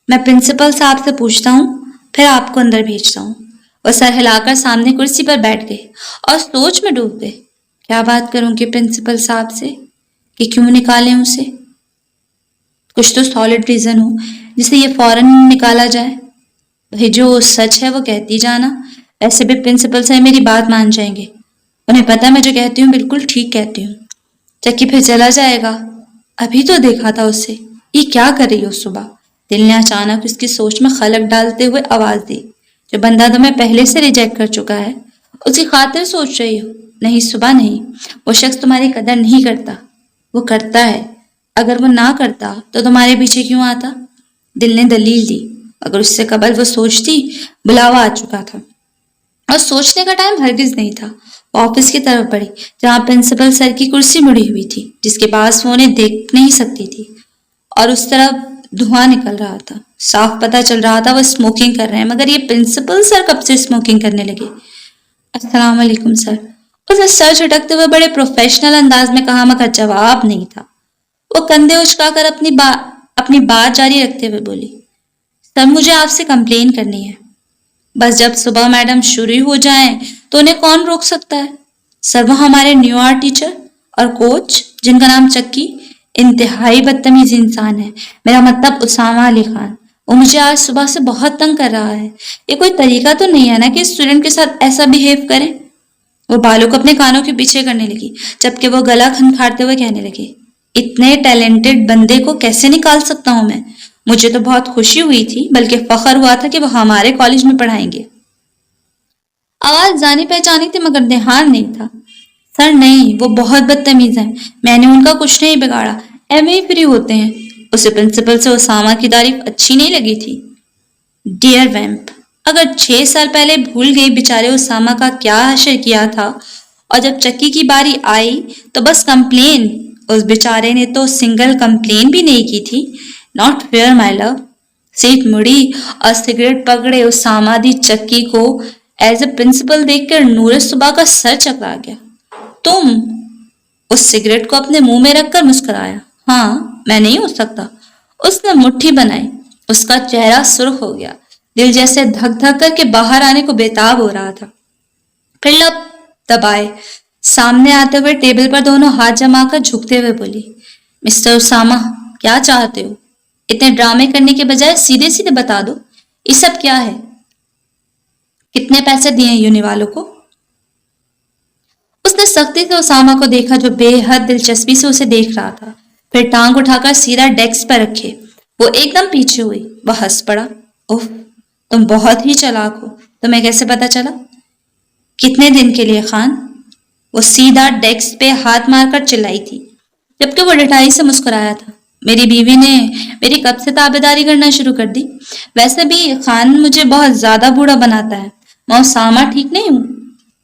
A: میں پرنسپل صاحب سے پوچھتا ہوں، پھر آپ کو اندر بھیجتا ہوں. وہ سر ہلا کر سامنے کرسی پر بیٹھ گئے اور سوچ میں ڈوب گئے. کیا بات کروں گی پرنسپل صاحب سے کہ کیوں نکالیں اسے؟ کچھ تو سالڈ ریزن ہو جسے یہ فوراً نکالا جائے. بھائی جو سچ ہے وہ کہتی جانا. ایسے بھی پرنسپل سے میری بات مان جائیں گے. انہیں پتہ میں جو کہتی ہوں بالکل ٹھیک کہتی ہوں. چکی پھر چلا جائے گا. ابھی تو دیکھا تھا اسے، یہ کیا کر رہی ہو صبح؟ دل نے اچانک اس کی سوچ میں خلق ڈالتے ہوئے آواز دی. جو بندہ تمہیں پہلے سے ریجیکٹ کر چکا ہے اس کی خاطر سوچ رہی ہو؟ نہیں صبح نہیں، وہ شخص تمہاری قدر نہیں کرتا. وہ کرتا ہے. اگر وہ نہ کرتا تو تمہارے پیچھے کیوں آتا؟ دل نے دلیل دی. اگر اس سے قبل وہ سوچتی، بلاوا آ چکا تھا اور سوچنے کا ٹائم ہرگز نہیں تھا. وہ آفس کی طرف بڑھی جہاں پرنسپل سر کی کرسی مڑی ہوئی تھی جس کے پاس وہ انہیں دیکھ نہیں سکتی تھی اور اس طرف دھواں نکل رہا تھا. صاف پتہ چل رہا تھا وہ اسموکنگ کر رہے ہیں، مگر یہ پرنسپل سر کب سے اسموکنگ کرنے لگے؟ السلام علیکم سر. اس نے سر جھٹکتے ہوئے بڑے پروفیشنل انداز میں کہا مگر جواب نہیں تھا. وہ کندھے اچکا کر اپنی بات جاری رکھتے ہوئے بولی. سر مجھے آپ سے کمپلین کرنی ہے. بس جب صبح میڈم شروع ہو جائیں تو انہیں کون روک سکتا ہے؟ سر وہ ہمارے نیو آرٹ ٹیچر اور کوچ جن کا نام چکی انتہائی بدتمیز انسان ہے. میرا مطلب اسامہ علی خان. وہ مجھے آج صبح سے بہت تنگ کر رہا ہے. یہ کوئی طریقہ تو نہیں ہے نا کہ اسٹوڈنٹ کے ساتھ ایسا بہیو کریں. وہ بالوں کو اپنے کانوں کے پیچھے کرنے لگی جبکہ وہ گلا کھنکھاڑتے ہوئے کہنے لگے. اتنے ٹیلنٹڈ بندے کو کیسے نکال سکتا ہوں میں؟ مجھے تو بہت خوشی ہوئی تھی بلکہ فخر ہوا تھا کہ وہ ہمارے کالج میں پڑھائیں گے. آواز جانی پہچانی تھی مگر دھیان نہیں تھا. سر نہیں، وہ بہت بدتمیز ہیں. میں نے ان کا کچھ نہیں بگاڑا. ایم اے فری ہوتے ہیں. اسے پرنسپل سے اسامہ کی تعریف اچھی نہیں لگی تھی. ڈیئر ویمپ، اگر 6 سال پہلے بھول گئی بیچارے اسامہ کا کیا حشر کیا تھا، اور جب چکی کی باری آئی تو بس کمپلین. اس بیچارے نے تو سنگل کمپلین بھی نہیں کی تھی. Not fair my love. سیٹ مڑی اور سگریٹ پکڑے اسامہ دی چکی کو ایز اے پرنسپل دیکھ کر نور صبح کا سر چکرا گیا. تم؟ اس سگریٹ کو اپنے منہ میں رکھ کر مسکرایا. ہاں میں نہیں ہو سکتا. اس نے مٹھی بنائی. اس کا چہرہ سرخ ہو گیا. دل جیسے دھک دھک کر کے باہر آنے کو بےتاب ہو رہا تھا. پھر لب دبائے سامنے آتے ہوئے ٹیبل پر دونوں ہاتھ جما کر جھکتے ہوئے بولی. مسٹر اسامہ کیا چاہتے ہو؟ اتنے ڈرامے کرنے کے بجائے سیدھے سیدھے بتا دو یہ سب کیا ہے. کتنے پیسے دیے یونی والوں کو؟ اس نے سختی سے اسامہ کو دیکھا جو بے حد دلچسپی سے اسے دیکھ رہا تھا. پھر ٹانگ اٹھا کر سیدھا ڈیسک پر رکھے. وہ ایک دم پیچھے ہوئی. وہ ہنس پڑا. اوہ تم بہت ہی چالاک ہو. تمہیں کیسے پتا چلا؟ کتنے دن کے لیے خان؟ وہ سیدھا ڈیسک پہ ہاتھ مار کر چلائی تھی جبکہ وہ ڈٹائی سے مسکرایا تھا. میری بیوی نے میری کب سے تابعداری کرنا شروع کر دی. ویسے بھی خان مجھے بہت زیادہ بوڑھا بناتا ہے. میں اسامہ ٹھیک نہیں ہوں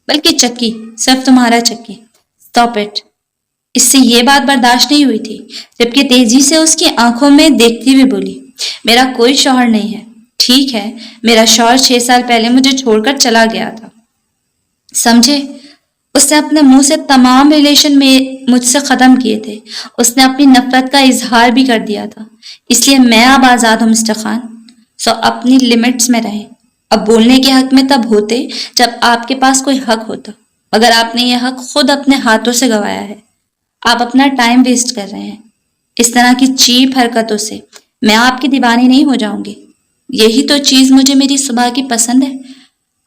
A: بلکہ چکی، صرف تمہارا چکی. Stop it. اس سے یہ بات برداشت نہیں ہوئی تھی جبکہ تیزی سے اس کی آنکھوں میں دیکھتی ہوئی بولی. میرا کوئی شوہر نہیں ہے. ٹھیک ہے میرا شوہر 6 سال پہلے مجھے چھوڑ کر چلا گیا تھا. سمجھے؟ اس نے اپنے منہ سے تمام ریلیشن میں مجھ سے ختم کیے تھے. اس نے اپنی نفرت کا اظہار بھی کر دیا تھا. اس لیے میں اب آزاد ہوں مسٹر خان. سو اپنی لمٹس میں رہیں. اب بولنے کے حق میں تب ہوتے جب آپ کے پاس کوئی حق ہوتا، مگر آپ نے یہ حق خود اپنے ہاتھوں سے گنوایا ہے۔ آپ اپنا ٹائم ویسٹ کر رہے ہیں اس طرح کی چیپ حرکتوں سے۔ میں آپ کی دیوانی نہیں ہو جاؤں گی۔ یہی تو چیز مجھے میری صبح کی پسند ہے،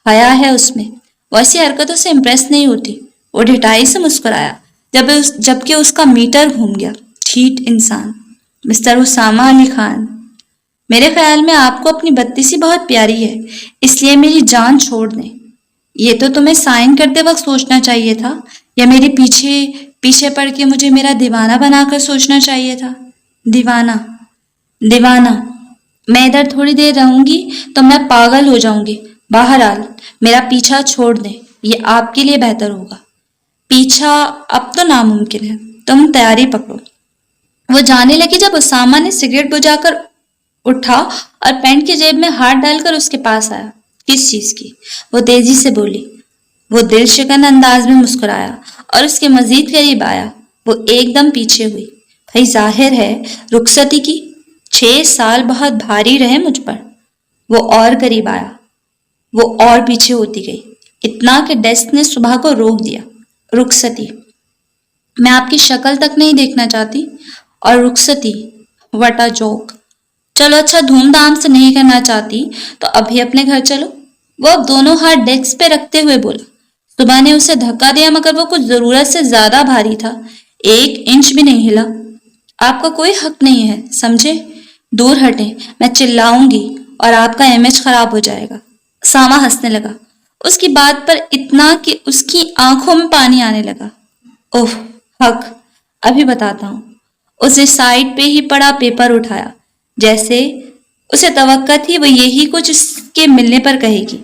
A: حیا ہے اس میں، وہ ایسی حرکتوں سے امپریس نہیں ہوتی۔ وہ ڈھٹائی سے مسکرایا جبکہ اس کا میٹر گھوم گیا۔ ٹھیٹ انسان، مسٹر اسامہ علی خان، میرے خیال میں آپ کو اپنی بتیسی بہت پیاری ہے، اس لیے میری جان چھوڑ دیں۔ یہ تو تمہیں سائن کرتے وقت سوچنا چاہیے تھا، یا میرے پیچھے پیچھے پڑ کے مجھے میرا دیوانہ بنا کر سوچنا چاہیے تھا۔ دیوانہ، دیوانہ، میں ادھر تھوڑی دیر رہوں گی تو میں پاگل ہو جاؤں گی۔ بہرحال میرا پیچھا چھوڑ دیں، یہ آپ کے لیے بہتر ہوگا۔ پیچھا اب تو ناممکن ہے، تم تیاری پکڑو۔ وہ جانے لگی جب اسامہ نے سگریٹ بجھا کر اٹھا اور پینٹ کی جیب میں ہاتھ ڈال کر اس کے پاس آیا۔ کس چیز کی؟ وہ تیزی سے بولی۔ وہ دل شکن انداز میں مسکرایا اور اس کے مزید قریب آیا۔ وہ ایک دم پیچھے ہوئی۔ بھائی ظاہر ہے رخصتی کی 6 سال بہت بھاری رہے مجھ پر۔ وہ اور قریب آیا، وہ اور پیچھے ہوتی گئی، اتنا کہ ڈیسک نے صبح کو روک دیا۔ رخصتی، میں آپ کی شکل تک نہیں دیکھنا چاہتی، اور رخصتی، وٹ اے جوک۔ چلو اچھا، دھوم دھام سے نہیں کرنا چاہتی تو ابھی اپنے گھر چلو۔ وہ اب دونوں ہاتھ ڈیسک پہ رکھتے ہوئے بولا۔ صبح نے اسے دھکا دیا مگر وہ کچھ ضرورت سے زیادہ بھاری تھا، 1 انچ بھی نہیں ہلا۔ آپ کا کوئی حق نہیں ہے، سمجھے؟ دور ہٹیں، میں چلاؤں گی اور آپ کا امیج خراب ہو جائے گا۔ ساما ہنسنے لگا، اس کی بات پر اتنا کہ اس کی آنکھوں میں پانی آنے لگا۔ اوہ، حق، ابھی بتاتا ہوں۔ اسے سائڈ پہ ہی پڑا پیپر اٹھایا، جیسے اسے توقع تھی وہ یہی کچھ اس کے ملنے پر کہے گی۔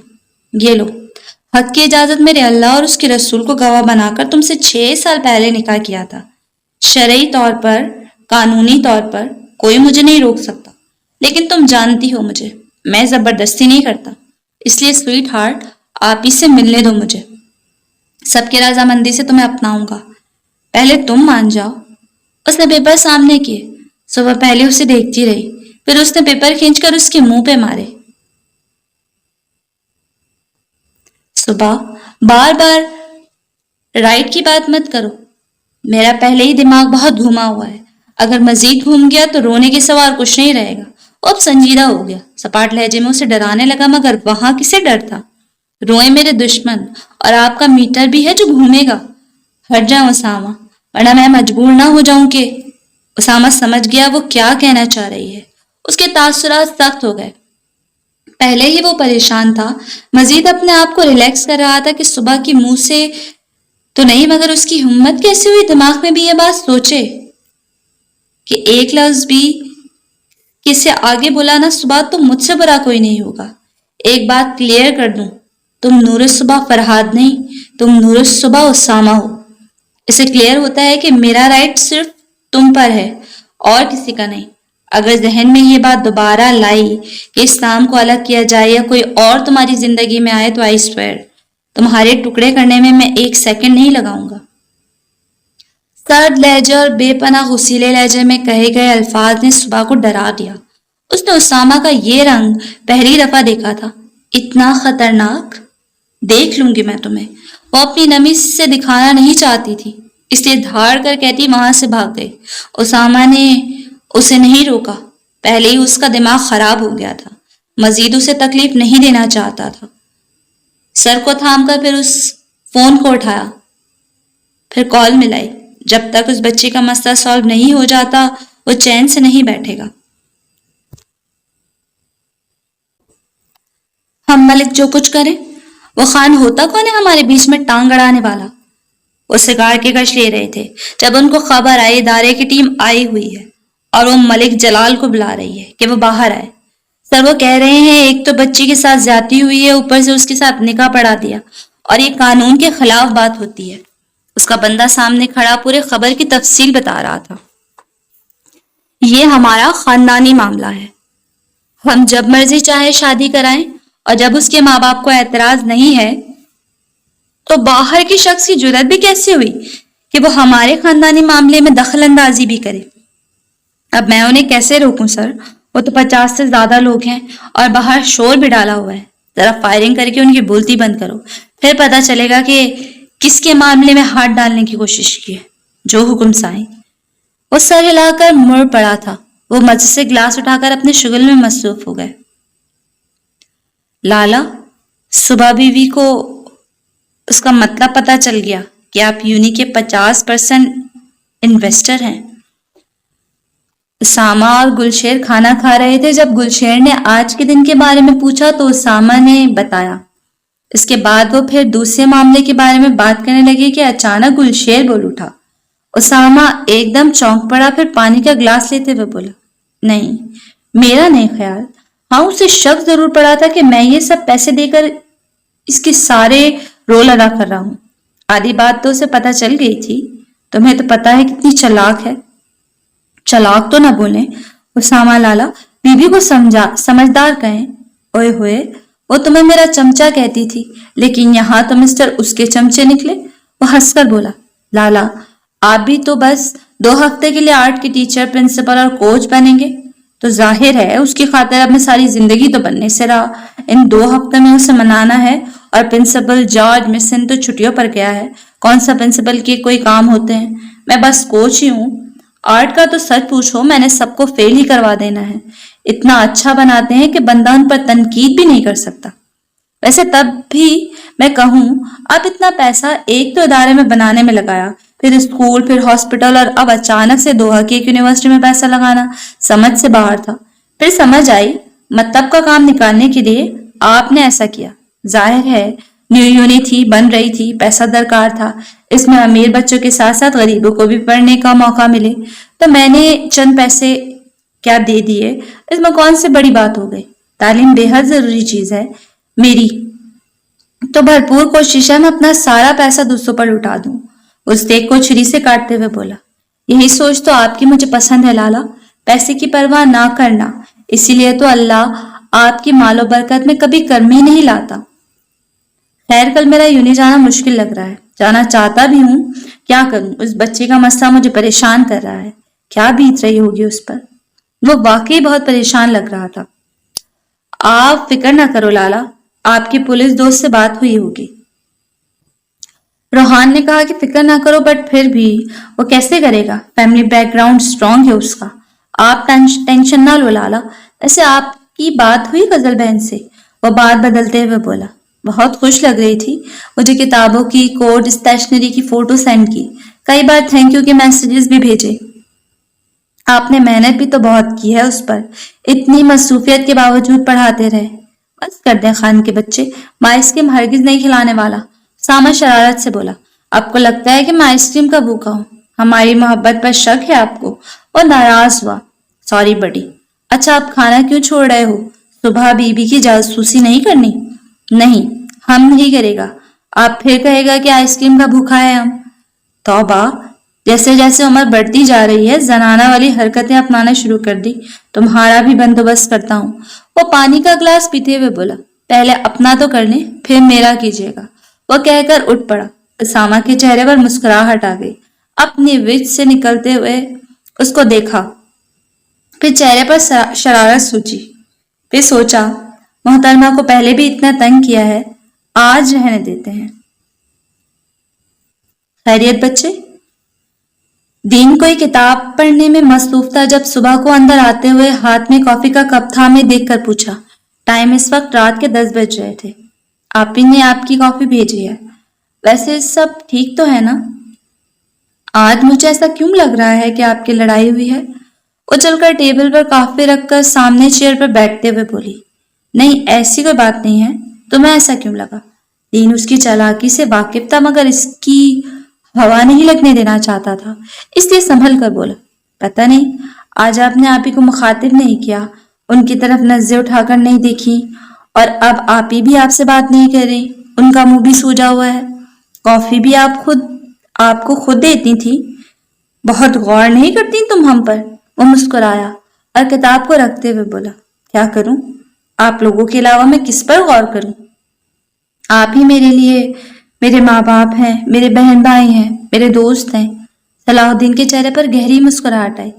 A: یہ لو، حق کی اجازت میرے اللہ اور اس کے رسول کو گواہ بنا کر تم سے 6 سال پہلے نکاح کیا تھا۔ شرعی طور پر، قانونی طور پر کوئی مجھے نہیں روک سکتا، لیکن تم جانتی ہو مجھے، میں زبردستی نہیں کرتا، اس لیے سویٹ ہارٹ آپ ہی سے ملنے دو مجھے۔ سب کی رضامندی سے تمہیں اپناؤں گا، پہلے تم مان جاؤ۔ اس نے پیپر سامنے کیے۔ صبح پہلے اسے دیکھتی رہی، پھر اس نے پیپر کھینچ کر اس کے منہ پہ مارے۔ صبح، بار بار رائٹ کی بات مت کرو، میرا پہلے ہی دماغ بہت گھوما ہوا ہے، اگر مزید گھوم گیا تو رونے کے سوا اور کچھ نہیں رہے گا۔ وہ اب سنجیدہ ہو گیا، سپاٹ لہجے میں اسے ڈرانے لگا، مگر وہاں کسے ڈر تھا؟ روئے میرے دشمن، اور آپ کا میٹر بھی ہے جو گھومے گا۔ ہٹ جاؤ اسامہ، ورنہ میں مجبور نہ ہو جاؤں کہ… اسامہ سمجھ گیا وہ کیا کہنا چاہ رہی ہے۔ اس کے تاثرات سخت ہو گئے۔ پہلے ہی وہ پریشان تھا، مزید اپنے آپ کو ریلیکس کر رہا تھا کہ صبح کی منہ سے تو نہیں، مگر اس کی ہمت کیسے ہوئی دماغ میں بھی یہ بات سوچے کہ ایک لفظ بھی کسے آگے بلانا صبح تو مجھ سے برا کوئی نہیں ہوگا۔ ایک بات کلیئر کر دوں، تم نور الصبح فرحاد نہیں، تم نور الصبح اسامہ ہو۔ اسے کلیئر ہوتا ہے کہ میرا رائٹ صرف تم پر ہے اور کسی کا نہیں۔ اگر ذہن میں یہ بات دوبارہ لائی کہ اسلام کو الگ کیا جائے یا کوئی اور تمہاری زندگی میں آئے تو آئی سویئر، تمہارے ٹکڑے کرنے میں 1 سیکنڈ نہیں لگاؤں گا۔ سرد لہجے اور بے پناہ غصیلے لہجے میں کہے گئے الفاظ نے صبح کو ڈرا دیا۔ اس نے اسامہ کا یہ رنگ پہلی دفعہ دیکھا تھا، اتنا خطرناک۔ دیکھ لوں گی میں تمہیں، وہ اپنی نمی سے دکھانا نہیں چاہتی تھی، اس لیے دھاڑ کر کہتی وہاں سے بھاگ گئی۔ اسامہ نے اسے نہیں روکا، پہلے ہی اس کا دماغ خراب ہو گیا تھا، مزید اسے تکلیف نہیں دینا چاہتا تھا۔ سر کو تھام کر پھر اس فون کو اٹھایا، پھر کال ملائی۔ جب تک اس بچے کا مسئلہ سالو نہیں ہو جاتا وہ چین سے نہیں بیٹھے گا۔ ہم ملک جو کچھ کریں، وہ خان ہوتا کون ہے ہمارے بیچ میں ٹانگ اڑانے والا؟ وہ سگار کے کش لے رہے تھے جب ان کو خبر آئی ادارے کی ٹیم آئی ہوئی ہے اور وہ ملک جلال کو بلا رہی ہے کہ وہ باہر آئے۔ سر وہ کہہ رہے ہیں ایک تو بچی کے ساتھ زیادتی ہوئی ہے، اوپر سے اس کے ساتھ نکاح پڑھا دیا، اور یہ قانون کے خلاف بات ہوتی ہے۔ اس کا بندہ سامنے کھڑا پورے خبر کی تفصیل بتا رہا تھا۔ یہ ہمارا خاندانی معاملہ ہے، ہم جب مرضی چاہے شادی کرائیں، اور جب اس کے ماں باپ کو اعتراض نہیں ہے تو باہر کی شخص کی جرات بھی کیسے ہوئی کہ وہ ہمارے خاندانی معاملے میں دخل اندازی بھی کرے؟ اب میں انہیں کیسے روکوں سر؟ وہ تو 50 سے زیادہ لوگ ہیں اور باہر شور بھی ڈالا ہوا ہے۔ ذرا فائرنگ کر کے ان کی بولتی بند کرو، پھر پتا چلے گا کہ کس کے معاملے میں ہاتھ ڈالنے کی کوشش کی ہے۔ جو حکم سائیں۔ وہ سر ہلا کر مڑ پڑا تھا۔ وہ مجلس سے گلاس اٹھا کر اپنے شغل میں مصروف ہو گئے۔ لالا، صبح بیوی کو اس کا مطلب پتا چل گیا کہ آپ یونی کے 50% انویسٹر ہیں۔ اسامہ اور گلشیر کھانا کھا رہے تھے۔ جب گلشیر نے آج کے دن کے بارے میں پوچھا تو اسامہ نے بتایا۔ اس کے بعد وہ پھر دوسرے معاملے کے بارے میں بات کرنے لگے کہ اچانک گلشیر بول اٹھا۔ اسامہ ایک دم چونک پڑا، پھر پانی کا گلاس لیتے ہوئے بولا، نہیں، میرا نہیں خیال۔ ہاں، اسے شک ضرور پڑا تھا کہ میں یہ سب پیسے دے کر اس کے سارے رول ادا کر رہا ہوں۔ آدھی بات تو اسے پتہ چل گئی تھی۔ تمہیں تو پتا ہے کتنی چلاک ہے۔ چلاک تو نہ بولیں اسامہ لالا، بیوی کو سمجھدار کہیں۔ اوئے ہوئے، وہ تمہیں میرا چمچہ کہتی تھی، لیکن یہاں تو مسٹر اس کے چمچے نکلے۔ وہ ہنس کر بولا، لالا، آپ بھی تو بس 2 ہفتے کے لیے آرٹ کے ٹیچر، پرنسپل اور کوچ بنیں گے تو ظاہر ہے اس کی خاطر اب میں ساری زندگی تو بننے سے رہا۔ ان 2 ہفتوں میں اسے منانا ہے۔ اور پرنسپل جارج مسن تو چھٹیوں پر گیا ہے۔ کون سا پرنسپل کے کوئی کام ہوتے ہیں؟ میں بس کوچ ہی ہوں۔ آرٹ کا تو سچ پوچھو میں نے سب کو فیل ہی کروا دینا ہے۔ اتنا اچھا بناتے ہیں کہ بندہ ان پر تنقید بھی نہیں کر سکتا۔ ویسے تب بھی میں کہوں، اب اتنا پیسہ ایک تو ادارے میں بنانے میں لگایا، پھر اسکول، پھر ہاسپٹل، اور اب اچانک سے دوحہ کی ایک یونیورسٹی میں پیسہ لگانا سمجھ سے باہر تھا۔ پھر سمجھ آئی، مطلب کا کام نکالنے کے لیے آپ نے ایسا کیا۔ ظاہر ہے نیو یونی تھی، بن رہی تھی، پیسہ درکار تھا، اس میں امیر بچوں کے ساتھ ساتھ غریبوں کو بھی پڑھنے کا موقع ملے، تو میں نے چند پیسے کیا دے دیے، اس میں کون سی بڑی بات ہو گئی؟ تعلیم بے حد ضروری چیز ہے۔ میری تو بھرپور کوشش ہے میں اپنا سارا پیسہ دوسروں پر لٹا دوں۔ اس دیکھ کو چھری سے کاٹتے ہوئے بولا، یہی سوچ تو آپ کی مجھے پسند ہے لالا، پیسے کی پرواہ نہ کرنا۔ اسی لیے تو اللہ آپ کی مال و برکت میں کبھی کمی نہیں لاتا۔ خیر، کل میرا یونی جانا مشکل لگ رہا ہے، جانا چاہتا بھی ہوں، کیا کروں؟ اس بچے کا مسئلہ مجھے پریشان کر رہا ہے۔ کیا بیت رہی ہوگی اس پر؟ وہ واقعی بہت پریشان لگ رہا تھا۔ آپ فکر نہ کرو لالا، آپ کی پولیس دوست سے بات ہوئی ہوگی۔ روحان نے کہا کہ فکر نہ کرو، بٹ پھر بھی وہ کیسے کرے گا؟ فیملی بیک گراؤنڈ سٹرونگ ہے اس کا۔ آپ ٹینشن نہ لو لالا۔ ایسے آپ کی بات ہوئی غزل بہن سے؟ وہ بات بدلتے ہوئے بولا، بہت خوش لگ رہی تھی، مجھے کتابوں کی، کوٹ، اسٹیشنری کی فوٹو سینڈ کی، کئی بار تھینک یو کے میسیجز بھی بھیجے۔ آپ نے محنت بھی تو بہت کی ہے اس پر، اتنی مصروفیت کے باوجود پڑھاتے رہے۔ بس کر دیں خان کے بچے، میں آئس کریم ہرگز نہیں کھلانے والا۔ سامہ شرارت سے بولا، آپ کو لگتا ہے کہ میں آئس کریم کا بھوکا ہوں؟ ہماری محبت پر شک ہے آپ کو؟ وہ ناراض ہوا، سوری بڑی۔ اچھا، آپ کھانا کیوں چھوڑ رہے ہو؟ صبح بیوی کی جاسوسی نہیں کرنی؟ نہیں، ہم نہیں کرے گا۔ آپ پھر کہے گا کہ آئس کریم کا بھوکا ہے ہم؟ توبہ، جیسے جیسے عمر بڑھتی جا رہی ہے زنانہ والی حرکتیں اپنانا شروع کر دی۔ تمہارا بھی بندوبست کرتا ہوں۔ وہ پانی کا گلاس پیتے ہوئے بولا، پہلے اپنا تو کر لیں، پھر میرا کیجیے گا۔ وہ کہہ کر اٹھ پڑا۔ اسامہ کے چہرے پر مسکراہٹ آ گئی۔ اپنی وچ سے نکلتے ہوئے اس کو دیکھا، پھر چہرے پر شرارت سوچی، پھر سوچا محترمہ کو پہلے بھی اتنا تنگ کیا ہے، آج رہنے دیتے ہیں۔ خیریت بچے؟ دین کوئی کتاب پڑھنے میں مصروف تھا جب صبح کو اندر آتے ہوئے ہاتھ میں کافی کا کپ تھا میں دیکھ کر پوچھا، ٹائم اس وقت رات کے 10 بج رہے تھے۔ آپ ہی نے آپ کی کافی بھیجی ہے۔ ویسے سب ٹھیک تو ہے نا؟ آج مجھے ایسا کیوں لگ رہا ہے کہ آپ کی لڑائی ہوئی ہے؟ وہ چل کر ٹیبل پر کافی رکھ کر سامنے چیئر پر بیٹھتے ہوئے بولی، نہیں، ایسی کوئی بات نہیں ہے۔ تمہیں ایسا کیوں لگا؟ دین اس کی چالاکی سے واقف تھا، مگر اس کی ہوا نہیں لگنے دینا چاہتا تھا، اس لیے سنبھل کر بولا، پتہ نہیں، آج آپ نے آپ ہی کو مخاطب نہیں کیا، ان کی طرف نظریں اٹھا کر نہیں دیکھی، اور اب آپ ہی بھی آپ سے بات نہیں کر رہی، ان کا منہ بھی سوجا ہوا ہے۔ کافی بھی آپ کو خود دیتی تھی، بہت غور نہیں کرتی تم ہم پر؟ وہ مسکرایا اور کتاب کو رکھتے ہوئے بولا، کیا کروں؟ آپ لوگوں کے علاوہ میں کس پر غور کروں؟ آپ ہی میرے لیے، میرے ماں باپ ہیں، میرے بہن بھائی ہیں، میرے دوست ہیں۔ صلاح الدین کے چہرے پر گہری مسکراہٹ آئی،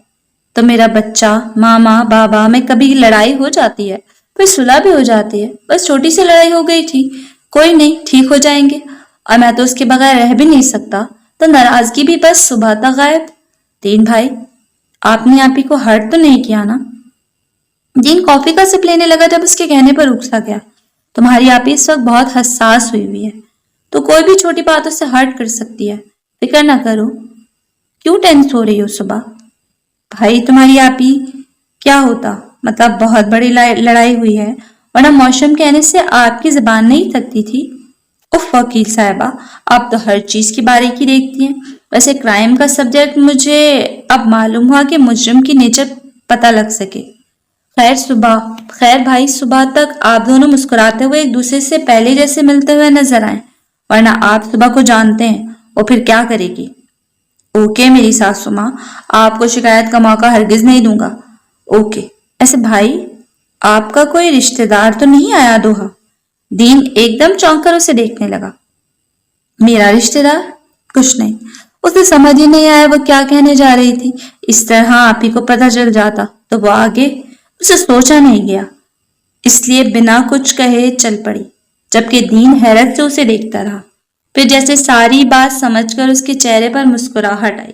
A: تو میرا بچہ، ماما، بابا میں کبھی لڑائی ہو جاتی ہے پھر صلح بھی ہو جاتی ہے. بس چھوٹی سی لڑائی ہو گئی تھی, کوئی نہیں, ٹھیک ہو جائیں گے. اور میں تو اس کے بغیر رہ بھی نہیں سکتا, تو ناراضگی بھی بس صبح تک غائب. دین بھائی, آپ نے آپی کو ہرٹ تو نہیں کیا نا؟ دین کافی کا سپ لینے لگا جب اس کے کہنے پر اکسا گیا. تمہاری آپی اس وقت بہت حساس ہوئی ہے, تو کوئی بھی چھوٹی باتوں سے ہرٹ کر سکتی ہے, فکر نہ کرو. کیوں ٹینس ہو رہی ہو صبح؟ بھائی تمہاری آپی کیا ہوتا, مطلب بہت بڑی لڑائی ہوئی ہے, ورنہ موسم کہنے سے آپ کی زبان نہیں تھکتی تھی. اف وکیل صاحبہ, آپ تو ہر چیز کی باریکی دیکھتی ہیں. ویسے کرائم کا سبجیکٹ مجھے اب معلوم ہوا کہ مجرم کی نیچر پتہ لگ سکے. خیر بھائی, صبح تک آپ دونوں مسکراتے ہوئے ایک دوسرے سے پہلے جیسے ملتے ہوئے نظر آئیں, ورنہ آپ صبح کو جانتے ہیں وہ پھر کیا کرے گی. اوکے میری ساسو ماں, آپ کو شکایت کا موقع ہرگز نہیں دوں گا. اوکے. ایسے بھائی, آپ کا کوئی رشتہ دار تو نہیں آیا دوحہ؟ دین ایک دم چونک کر اسے دیکھنے لگا. میرا رشتہ دار؟ کچھ نہیں. اسے سمجھ ہی نہیں آیا وہ کیا کہنے جا رہی تھی. اس طرح آپ ہی کو پتہ چل جاتا تو وہ آگے اسے سوچا نہیں گیا, اس لیے بنا کچھ کہے چل پڑی, جبکہ دین حیرت سے اسے دیکھتا رہا. پھر جیسے ساری بات سمجھ کر اس کے چہرے پر مسکراہٹ آئی.